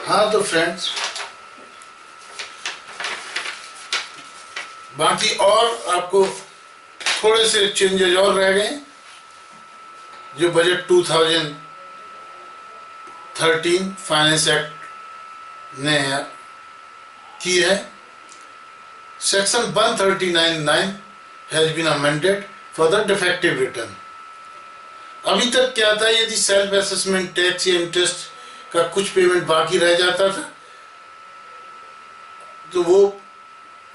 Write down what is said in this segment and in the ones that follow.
हाँ तो फ्रेंड्स, बाकी और आपको थोड़े से चेंजेज और रह गए जो बजट 2013 फाइनेंस एक्ट ने की है। Section 139(9) has been amended for the defective return. अभी तक क्या था, यदि सेल्फ असेसमेंट टैक्स या इंटरेस्ट का कुछ पेमेंट बाकी रह जाता था तो वो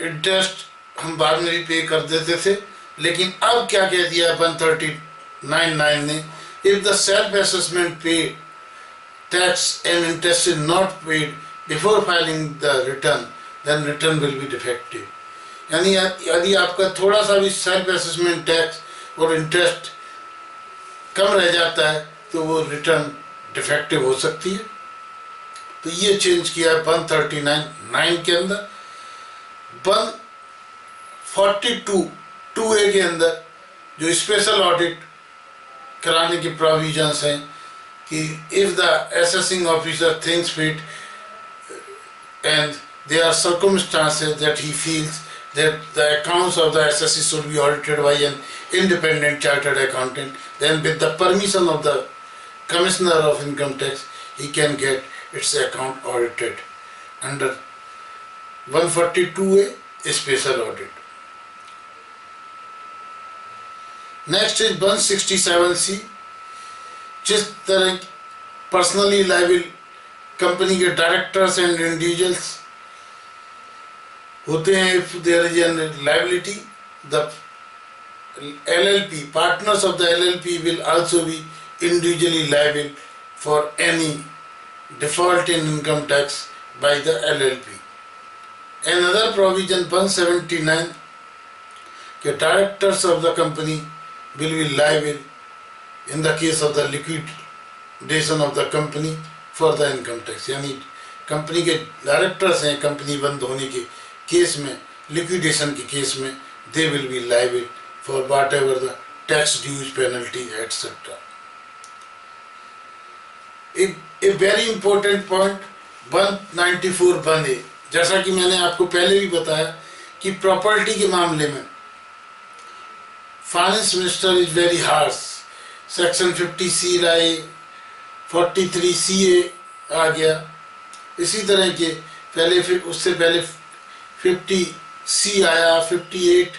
इंटरेस्ट हम बाद में भी पे कर देते थे, लेकिन अब क्या कह दिया 139(9) ने, if the self assessment pay tax and interest is not paid before filing the return then return will be defective. यानी यदि आपका थोड़ा सा भी सेल्फ असेसमेंट टैक्स और इंटरेस्ट कम रह जाता है तो वो रिटर्न डिफेक्टिव हो सकती है। तो ये चेंज किया है 139(9) के अंदर। 142(2)(a) के अंदर जो स्पेशल ऑडिट कराने के प्रोविजंस हैं कि if the assessing officer thinks fit and there are circumstances that he feels that the accounts of the assessee should be audited by an independent chartered accountant, then with the permission of the Commissioner of Income Tax, he can get its account audited under 142(a) special audit. Next is 167(c), जिस तरह personally liable company के directors and individuals होते हैं, if there is a liability, the LLP, partners of the LLP will also be individually liable for any default in income tax by the LLP. Another provision 179 the directors of the company will be liable in the case of the liquidation of the company for the income tax. यानी company के directors हैं, company बंद होने के case में, liquidation के case में, they will be liable for whatever the tax dues, penalty, etc. A very important point 194(1)(a), जैसा कि मैंने आपको पहले भी बताया कि प्रॉपर्टी के मामले में finance minister is very harsh. Section 50(c) लाए, 43(ca) आ गया, इसी तरह के पहले, फिर उससे पहले 50(c) आया, 58,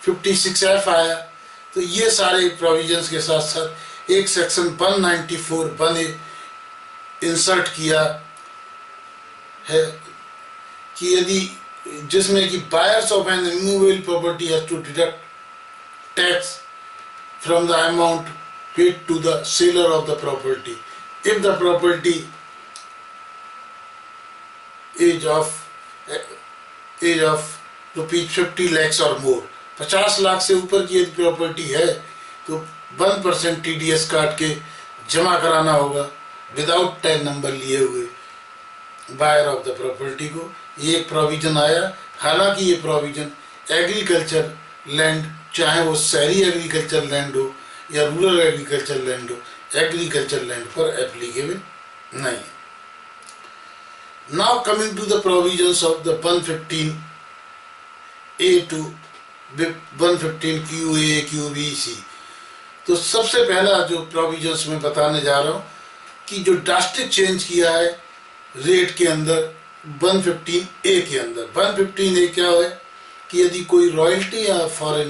56(f) आया। तो ये सारे प्रोविजंस के साथ साथ एक सेक्शन 194(1)(a) इंसर्ट किया है कि यदि जिसमें कि buyers of an immovable property has to deduct tax from the amount paid to the seller of the property if the property age of ₹50 lakhs और मोर, 50 लाख से ऊपर की यदि प्रॉपर्टी है तो 1% TDS काट के जमा कराना होगा विदाउट टैग नंबर लिए हुए बायर ऑफ द प्रॉपर्टी को। ये एक प्रोविजन आया। हालांकि ये प्रोविजन एग्रीकल्चर लैंड, चाहे वो शहरी एग्रीकल्चर लैंड हो या रूरल एग्रीकल्चर लैंड हो, एग्रीकल्चर लैंड पर एप्लीकेबल नहीं है। Now coming to the provisions of the 115(a) to 115(qa), QBC। तो सबसे पहला जो प्रोविजंस में बताने जा रहा हूँ कि जो ड्रास्टिक चेंज किया है रेट के अंदर 115(a) के अंदर। 115(a) क्या है कि यदि कोई रॉयल्टी या फॉरेन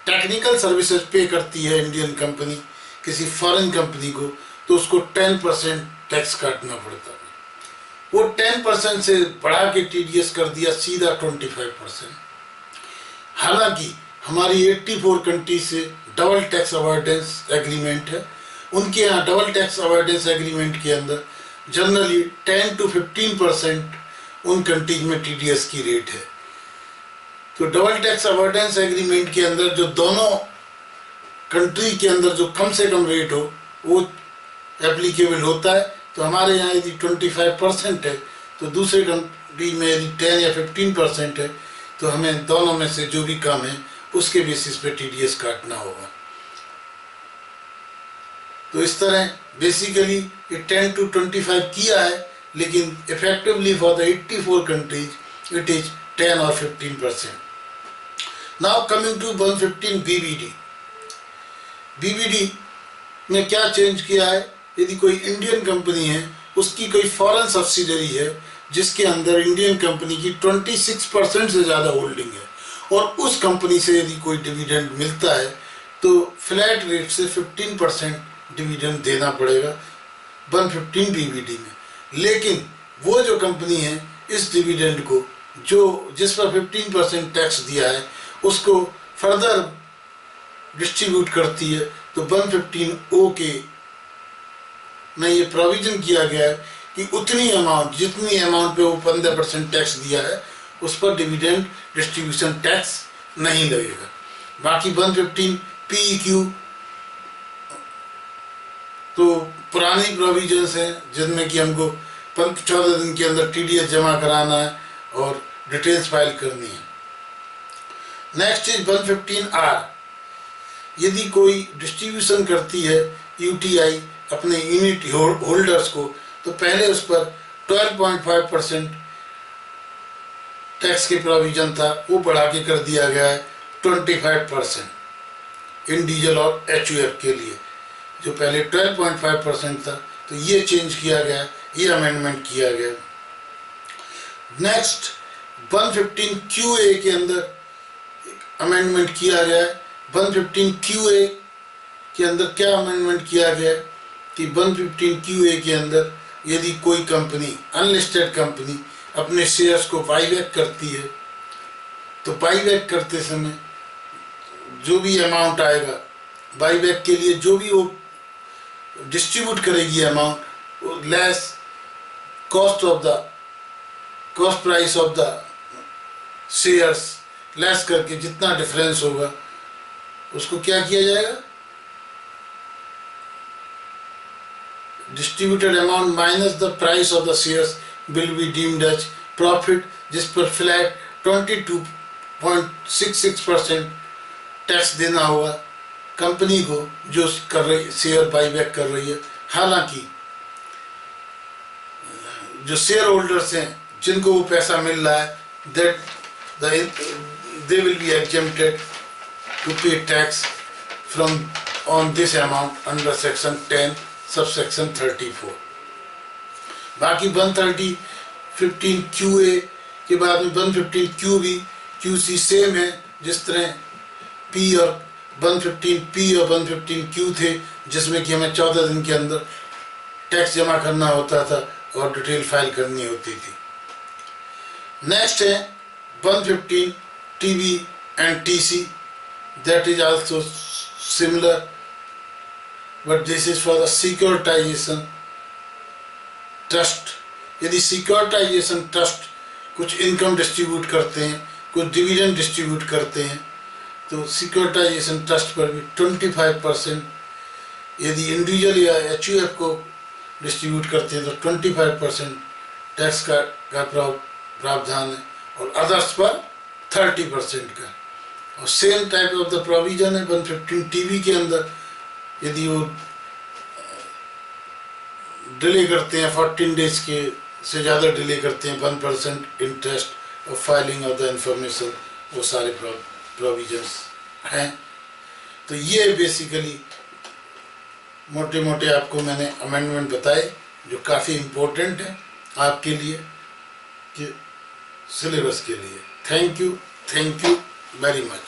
टेक्निकल सर्विसेज पे करती है इंडियन कंपनी किसी फॉरेन कंपनी को, तो उसको 10% टैक्स काटना पड़ता है। वो 10% से बढ़ा के TDS कर दिया सीधा 25%। हालांकि हमारी 84 कंट्री से डबल टैक्स अवॉइडेंस एग्रीमेंट है, उनके यहाँ डबल टैक्स अवॉइडेंस एग्रीमेंट के अंदर जनरली 10 to 15% उन कंट्रीज में TDS की रेट है। तो डबल टैक्स अवॉइडेंस एग्रीमेंट के अंदर जो दोनों कंट्री के अंदर जो कम से कम रेट हो वो एप्लीकेबल होता है। तो हमारे यहाँ यदि 25% है तो दूसरे कंट्री में यदि 10 या 15% है तो हमें दोनों में से जो भी कम है उसके बेसिस पे TDS काटना होगा। तो इस तरह बेसिकली ये 10 to 25 किया है, लेकिन effectively for the 84 countries it is 10 और 15%। Now coming to 115 BBD। BBD में क्या चेंज किया है? यदि कोई इंडियन कंपनी है, उसकी कोई फॉरेन सब्सिडरी है जिसके अंदर इंडियन कंपनी की 26% से ज़्यादा होल्डिंग है, और उस कंपनी से यदि कोई डिविडेंड मिलता है तो फ्लैट रेट से 15% डिविडेंड देना पड़ेगा 115 BBD में। लेकिन वो जो कंपनी है इस डिविडेंड को जिस पर 15% टैक्स दिया है उसको फर्दर डिस्ट्रीब्यूट करती है, तो 115O के में ये प्रोविजन किया गया है कि उतनी अमाउंट जितनी अमाउंट पे वो 15% टैक्स दिया है उस पर डिविडेंड डिस्ट्रीब्यूशन टैक्स नहीं लगेगा। बाकी 115 PEQ तो पुरानी प्रोविजंस हैं जिनमें कि हमको 14 दिन के अंदर TDS जमा कराना है और डिटेल्स फाइल करनी है। Next is 115R। यदि कोई डिस्ट्रीब्यूशन करती है UTI अपने यूनिट होल्डर्स को, तो पहले उस पर 12.5% टैक्स के प्रोविजन था, वो बढ़ा के कर दिया गया है 25% इन डीजल और HUF के लिए। जो पहले 12.5% था, तो ये चेंज किया गया, ये अमेंडमेंट किया गया। नेक्स्ट 115QA के अंदर अमेंडमेंट किया गया है। 115QA के अंदर क्या अमेंडमेंट किया गया कि 115QA के अंदर यदि कोई कंपनी, अनलिस्टेड कंपनी, अपने शेयर्स को बाईबैक करती है, तो बाईबैक करते समय जो भी अमाउंट आएगा बाईबैक के लिए, जो भी वो डिस्ट्रीब्यूट करेगी amount, less cost price of the shares less करके जितना डिफरेंस होगा उसको क्या किया जाएगा, distributed amount minus the price of the shares will be deemed as profit, जिस पर फ्लैट 22.66% टैक्स देना होगा कंपनी को जो कर रही शेयर बाईबैक कर रही है। हालांकि जो शेयर होल्डर्स हैं जिनको वो पैसा मिल रहा है, that they will be exempted to pay tax on this amount under section 10 subsection 34। बाकी 115QA के बाद में 115QB QC सेम है, जिस तरह P और 115P और 115Q थे, जिसमें कि हमें 14 दिन के अंदर टैक्स जमा करना होता था और डिटेल फाइल करनी होती थी। नेक्स्ट है 115 TB and TC, that is also similar, but this is for the securitization trust। यदि securitization trust कुछ इनकम डिस्ट्रीब्यूट करते हैं, कुछ डिविडेंड डिस्ट्रीब्यूट करते हैं, तो securitization trust पर भी 25%, यदि इंडिविजुअल या HUF को डिस्ट्रीब्यूट करते हैं तो 25% टैक्स का प्रावधान है, और अदर्स पर 30% का। और same type of the provision है 115 TB के अंदर। यदि वो डिले करते हैं 14 डेज के से ज़्यादा डिले करते हैं 1% इंटरेस्ट और फाइलिंग ऑफ द इंफॉर्मेशन, वो सारे प्रोविजंस हैं। तो ये बेसिकली मोटे मोटे आपको मैंने अमेंडमेंट बताए जो काफ़ी इम्पोर्टेंट है आपके लिए कि सिलेबस के लिए। Thank you very much.